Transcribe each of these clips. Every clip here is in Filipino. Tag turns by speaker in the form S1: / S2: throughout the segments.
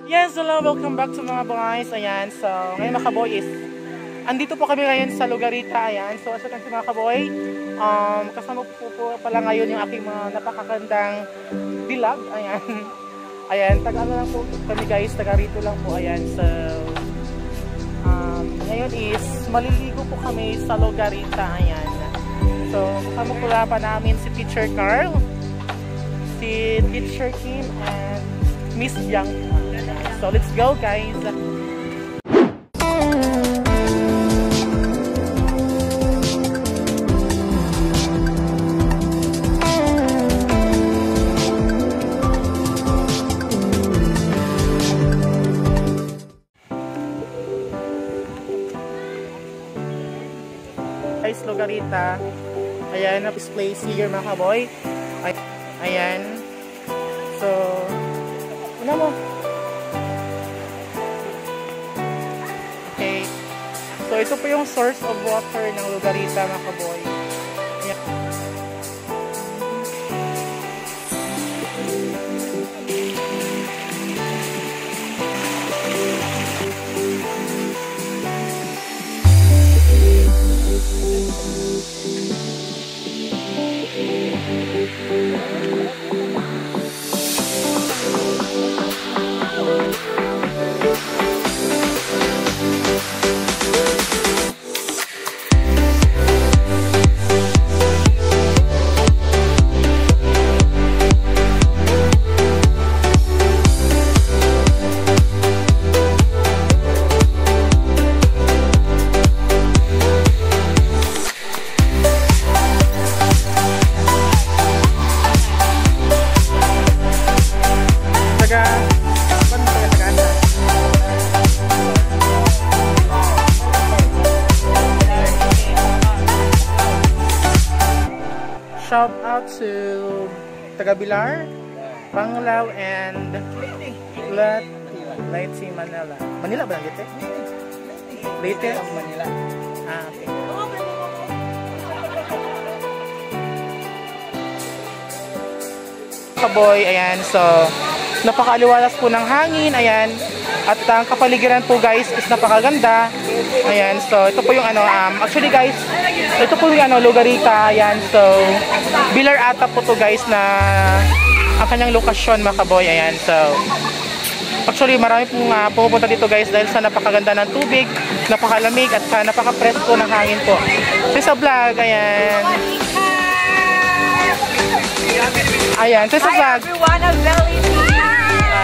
S1: Yes, hello, welcome back to mga boys. Ayan, so ngayon mga kaboy is andito po kami ngayon sa Lugarita. Ayan, so as you can see mga kaboy, kasama po pala ngayon yung aking mga napakagandang dilag. Ayan, ayan, taga ano lang po kami guys, taga rito lang po. Ayan, so ngayon is maliligo po kami sa Lugarita. Ayan, so kasama po pa namin si Teacher Carl, si Teacher Kim, and Miss Bianca. So let's go guys. Guys, Lugarita. Ayan, na place here mga kaboy. Ayan. So, una mo. Okay. So, ito po yung source of water ng Lugarita mga kaboy. Ayan. Shout out to Tagabilar, Panglao, and Leyte, Manila. Manila ba lang ito? Leyte? Manila. Ah, okay. Kaboy, ayan, so napakaaliwalas po ng hangin, ayan. At ang kapaligiran po guys is napakaganda. Ayan, so ito po yung ano, actually guys, ito po yung ano, Lugarita. Ayan, so Bilar ata po to guys na ang kanyang lokasyon mga kaboy. Ayan, so actually marami pong pupunta dito guys dahil sa napakaganda ng tubig, napakalamig at napaka-presko ng hangin po. So sa vlog, ayan. Ayan, so sa vlog.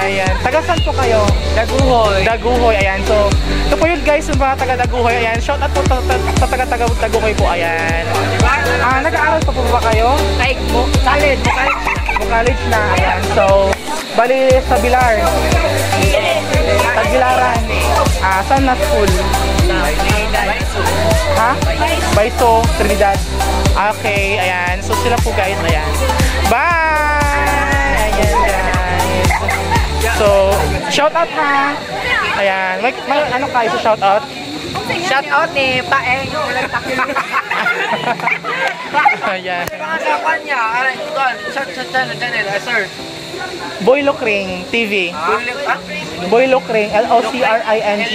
S1: Ayan, taga saan po kayo?
S2: Daguhoy.
S1: Daguhoy, ayan. So, ito po yun guys, yung mga taga Daguhoy. Ayan, shout out po sa taga Daguhoy po, ayan. Nag-aaral pa po ba kayo?
S2: College.
S1: College na, ayan. So, bali sa Bilar. Tagbilaran. Saan na school? Ha? Baiso, Trinidad. Okay, ayan. So, sila po guys, ayan. Bye! Ayan guys. So, shout out ha. Ayan, may ano kayo sa shout out?
S2: Shout out ni Paeng.
S1: Ayan.
S2: Pangasapan niya. Channel, sir.
S1: Boy Lokring TV. Boy Lokring, L-O-C-R-I-N-G.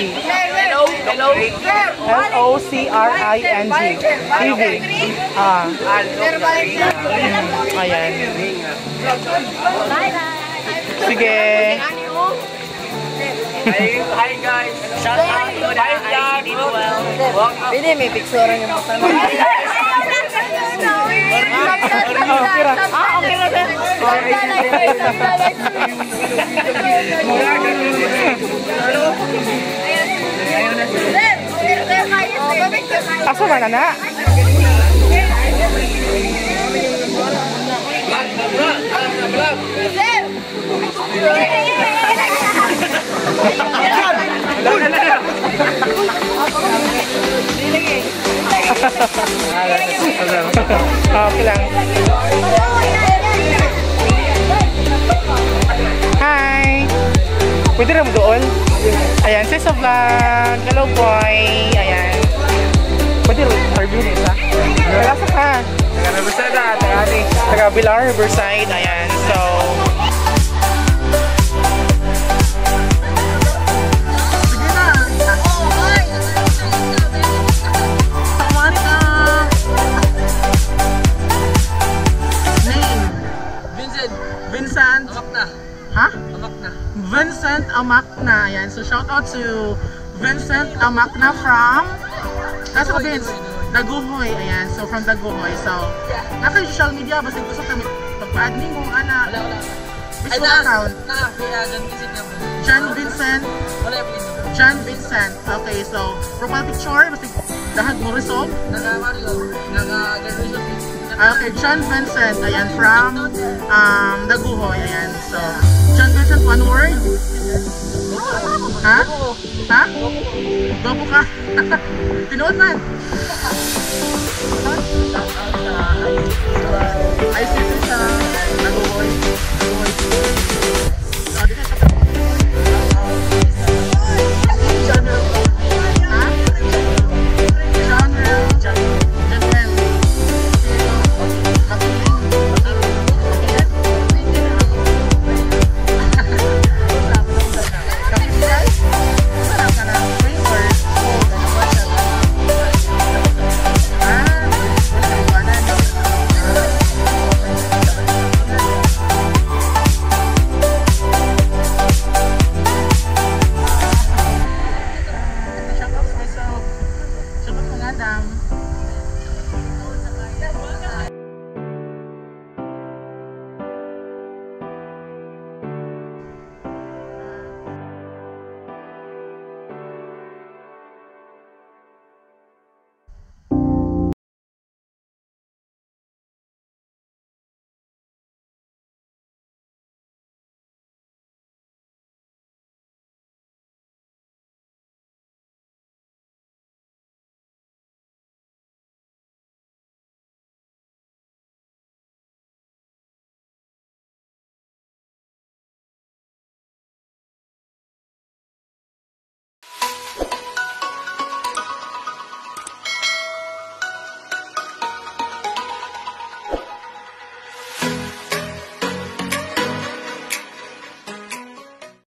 S2: Hello.
S1: L-O-C-R-I-N-G TV. Ayan. Sige.
S2: Hi guys. Shout out to the ICD12. Pwede may picture yung mga
S1: Okay na din. Asa man na? Okay lang. Hi! Pwede rin mo doon? Ayan, sis of vlog. Hello boy. Ayan. Pwede rin interview nisa. Kalasa ka. Taga Bilar, Riverside. Ayan. So, Vincent.
S2: Amak na.
S1: Ha?
S2: Amak na.
S1: Vincent Amakna. Ayan. So, shout out to Vincent Amakna from... Nasa ka, Vince? Daguhoy. Ayan. So, from Daguhoy. So, naka social media. Basta gusto kami magpa-add mo. Ana.
S2: Wala.
S1: Facebook account.
S2: Kaya John Vincent na po.
S1: John Vincent.
S2: Wala yung piso.
S1: John Vincent. Okay. So, profile picture. Basta dahag mo resolve.
S2: Naga-Mario. Naga-graduation.
S1: Okay, John Vincent, ayan, from Daguhoy, ayan. So, John Vincent, one word? Ha? Ha? Gopo ka? Tinood man? ICT